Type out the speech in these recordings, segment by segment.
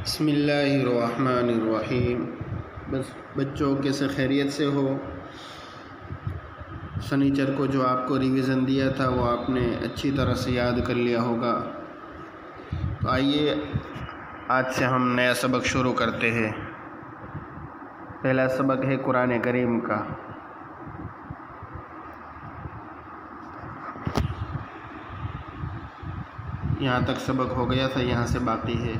بسم اللہ الرحمن الرحیم۔ بس بچوں کیسے خیریت سے ہو؟ سنیچر کو جو آپ کو ریویژن دیا تھا وہ آپ نے اچھی طرح سے یاد کر لیا ہوگا۔ تو آئیے آج سے ہم نیا سبق شروع کرتے ہیں۔ پہلا سبق ہے قرآن کریم کا۔ یہاں تک سبق ہو گیا تھا، یہاں سے باقی ہے۔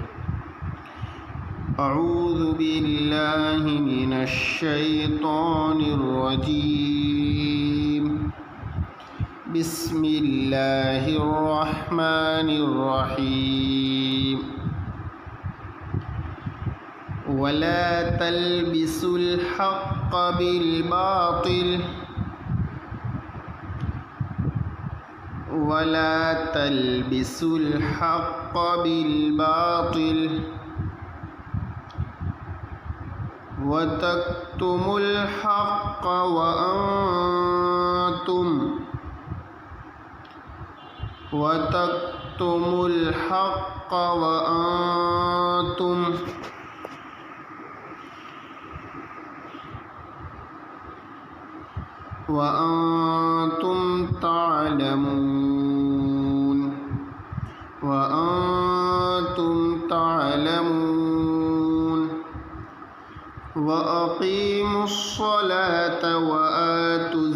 اعوذ باللہ من الشیطان الرجیم، بسم اللہ الرحمن الرحیم۔ ولا تلبسوا الحق بالباطل ولا تلبسوا الحق بالباطل وتكتموا الحق وأنتم تعلمون وأقيموا الصلاة وآتوا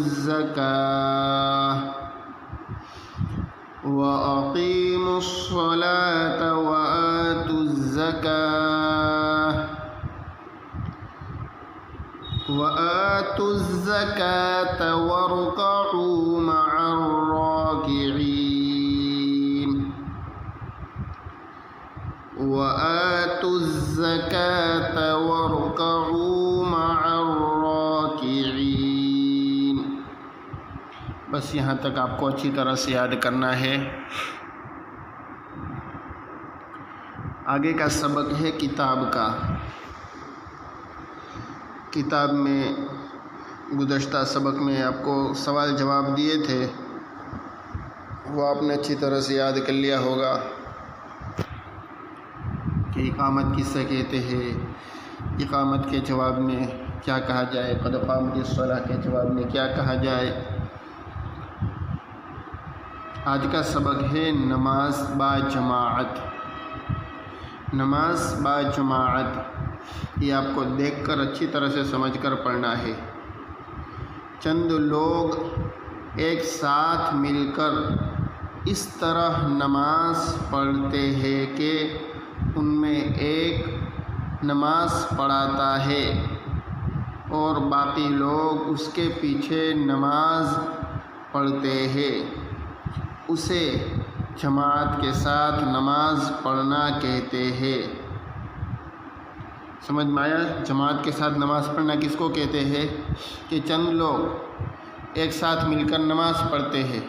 الزكاة واركعوا مع الراكعين بس یہاں تک آپ کو اچھی طرح سے یاد کرنا ہے۔ آگے کا سبق ہے کتاب کا۔ کتاب میں گزشتہ سبق میں آپ کو سوال جواب دیے تھے، وہ آپ نے اچھی طرح سے یاد کر لیا ہوگا کہ اقامت کس سے کہتے ہیں، اقامت کے جواب میں کیا کہا جائے، قد قامت الصلاۃ کے جواب میں کیا کہا جائے۔ آج کا سبق ہے نماز با جماعت۔ نماز با جماعت یہ آپ کو دیکھ کر اچھی طرح سے سمجھ کر پڑھنا ہے۔ چند لوگ ایک ساتھ مل کر اس طرح نماز پڑھتے ہیں کہ ان میں ایک نماز پڑھاتا ہے اور باقی لوگ اس کے پیچھے نماز پڑھتے ہیں، اسے جماعت کے ساتھ نماز پڑھنا کہتے ہیں۔ سمجھ میں آیا؟ جماعت کے ساتھ نماز پڑھنا کس کو کہتے ہیں؟ کہ چند لوگ ایک ساتھ مل کر نماز پڑھتے ہیں،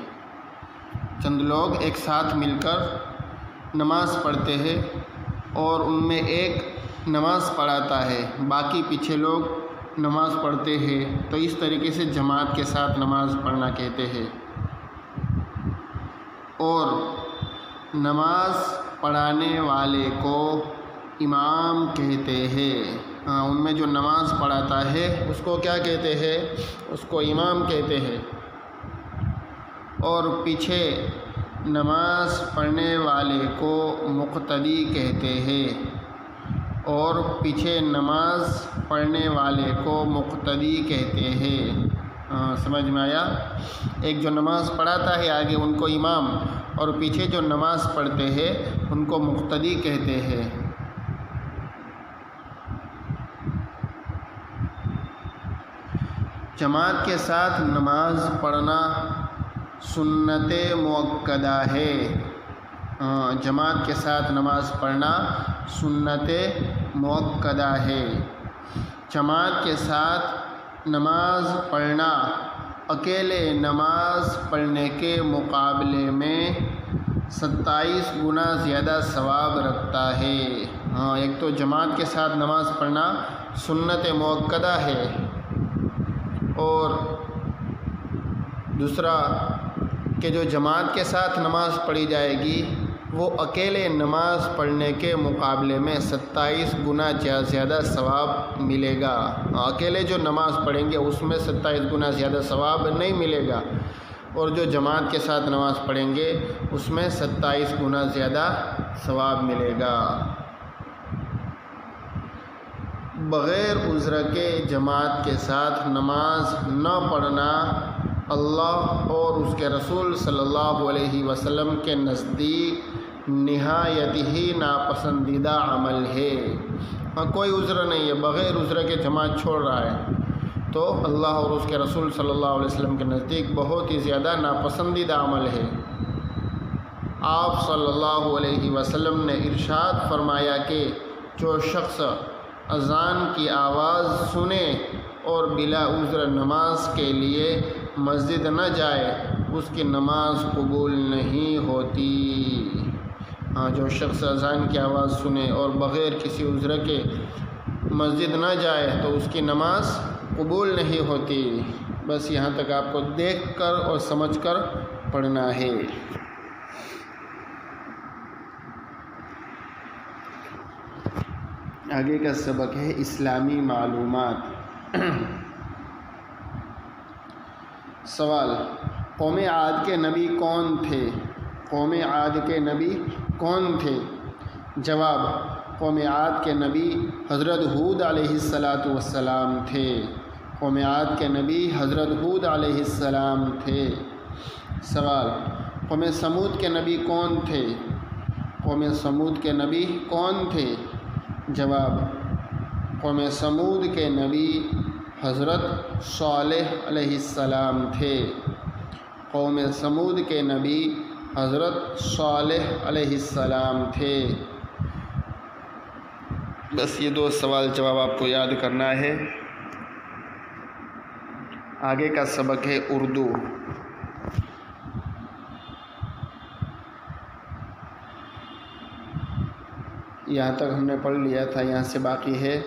چند لوگ ایک ساتھ مل کر نماز پڑھتے ہیں اور ان میں ایک نماز پڑھاتا ہے، باقی پیچھے لوگ نماز پڑھتے ہیں، تو اس طریقے سے جماعت کے ساتھ نماز پڑھنا کہتے ہیں۔ اور نماز پڑھانے والے کو امام کہتے ہیں۔ ان میں جو نماز پڑھاتا ہے اس کو کیا کہتے ہیں؟ اس کو امام کہتے ہیں۔ اور پیچھے نماز پڑھنے والے کو مقتدی کہتے ہیں، اور پیچھے نماز پڑھنے والے کو مقتدی کہتے ہیں۔ سمجھ میں آیا؟ ایک جو نماز پڑھاتا ہے آگے ان کو امام، اور پیچھے جو نماز پڑھتے ہیں ان کو مقتدی کہتے ہیں۔ جماعت کے ساتھ نماز پڑھنا سنت مؤکدہ ہے۔ جماعت کے ساتھ نماز پڑھنا سنت مؤکدہ ہے۔ جماعت کے ساتھ نماز پڑھنا اکیلے نماز پڑھنے کے مقابلے میں 27 گنا زیادہ ثواب رکھتا ہے۔ ایک تو جماعت کے ساتھ نماز پڑھنا سنت مؤکدہ ہے، اور دوسرا کہ جو جماعت کے ساتھ نماز پڑھی جائے گی وہ اکیلے نماز پڑھنے کے مقابلے میں 27 گنا زیادہ ثواب ملے گا۔ اکیلے جو نماز پڑھیں گے اس میں 27 گنا زیادہ ثواب نہیں ملے گا، اور جو جماعت کے ساتھ نماز پڑھیں گے اس میں 27 گنا زیادہ ثواب ملے گا۔ بغیر عذر کے جماعت کے ساتھ نماز نہ پڑھنا اللہ اور اس کے رسول صلی اللہ علیہ وسلم کے نزدیک نہایت ہی ناپسندیدہ عمل ہے۔ کوئی عذر نہیں ہے، بغیر عذر کے جماعت چھوڑ رہا ہے تو اللہ اور اس کے رسول صلی اللہ علیہ وسلم کے نزدیک بہت ہی زیادہ ناپسندیدہ عمل ہے۔ آپ صلی اللہ علیہ وسلم نے ارشاد فرمایا کہ جو شخص اذان کی آواز سنے اور بلا عذر نماز کے لیے مسجد نہ جائے اس کی نماز قبول نہیں ہوتی۔ جو شخص اذان کی آواز سنے اور بغیر کسی عذر کے مسجد نہ جائے تو اس کی نماز قبول نہیں ہوتی۔ بس یہاں تک آپ کو دیکھ کر اور سمجھ کر پڑھنا ہے۔ آگے کا سبق ہے اسلامی معلومات۔ سوال: قوم عاد کے نبی کون تھے؟ قوم عاد کے نبی کون تھے؟ جواب: قوم عاد کے نبی حضرت ہود علیہ السلام تھے۔ قوم عاد کے نبی حضرت ہود علیہ السلام تھے۔ سوال: قوم سمود کے نبی کون تھے؟ قوم سمود کے نبی کون تھے؟ جواب: قوم سمود کے نبی حضرت صالح علیہ السلام تھے۔ قوم سمود کے نبی حضرت صالح علیہ السلام تھے۔ بس یہ 2 سوال جواب آپ کو یاد کرنا ہے۔ آگے کا سبق ہے اردو۔ یہاں تک ہم نے پڑھ لیا تھا، یہاں سے باقی ہے: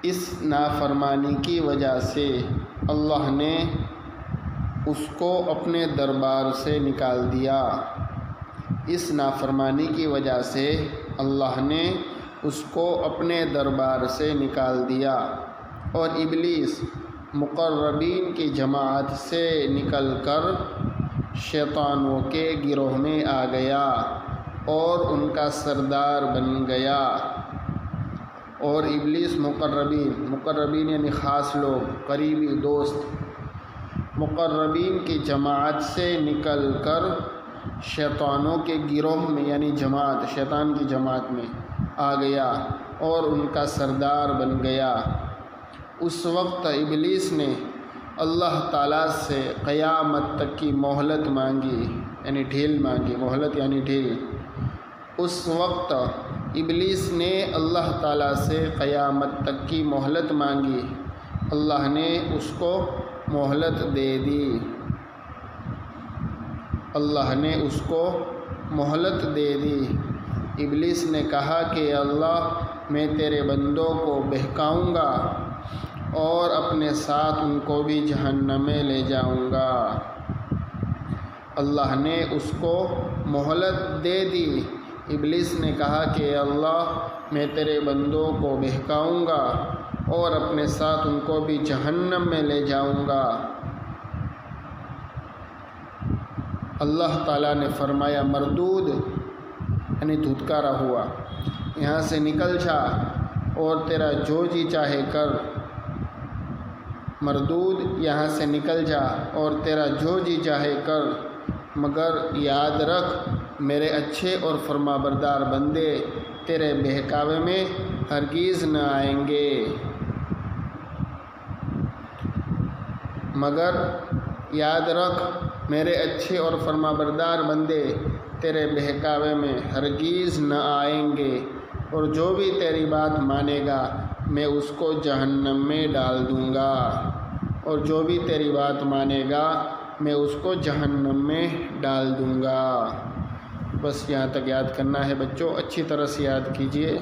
اس نافرمانی کی وجہ سے اللہ نے اس کو اپنے دربار سے نکال دیا۔ اس نافرمانی کی وجہ سے اللہ نے اس کو اپنے دربار سے نکال دیا، اور ابلیس مقربین کی جماعت سے نکل کر شیطانوں کے گروہ میں آ گیا اور ان کا سردار بن گیا۔ اور ابلیس مقربین یعنی خاص لوگ، قریبی دوست، مقربین کی جماعت سے نکل کر شیطانوں کے گروہ میں یعنی جماعت، شیطان کی جماعت میں آ گیا اور ان کا سردار بن گیا۔ اس وقت ابلیس نے اللہ تعالیٰ سے قیامت تک کی مہلت مانگی، یعنی ڈھیل مانگی، مہلت یعنی ڈھیل۔ اس وقت ابلیس نے اللہ تعالیٰ سے قیامت تک کی مہلت مانگی، اللہ نے اس کو مہلت دے دی۔ اللہ نے اس کو مہلت دے دی۔ ابلیس نے کہا کہ اللہ، میں تیرے بندوں کو بہکاؤں گا اور اپنے ساتھ ان کو بھی جہنم میں لے جاؤں گا۔ اللہ نے اس کو مہلت دے دی۔ ابلیس نے کہا کہ اللہ، میں تیرے بندوں کو بہکاؤں گا اور اپنے ساتھ ان کو بھی جہنم میں لے جاؤں گا۔ اللہ تعالیٰ نے فرمایا مردود یعنی دھتکارا ہوا، یہاں سے نکل جا اور تیرا جو جی چاہے کر۔ مردود، یہاں سے نکل جا اور تیرا جو جی چاہے کر، مگر یاد رکھ میرے اچھے اور فرما بردار بندے تیرے بہکاوے میں ہرگز نہ آئیں گے۔ مگر یاد رکھ میرے اچھے اور فرما بردار بندے تیرے بہکاوے میں ہرگز نہ آئیں گے، اور جو بھی تیری بات مانے گا میں اس کو جہنم میں ڈال دوں گا، اور جو بھی تیری بات مانے گا میں اس کو جہنم میں ڈال دوں گا۔ بس یہاں تک یاد کرنا ہے بچوں، اچھی طرح سے یاد کیجئے۔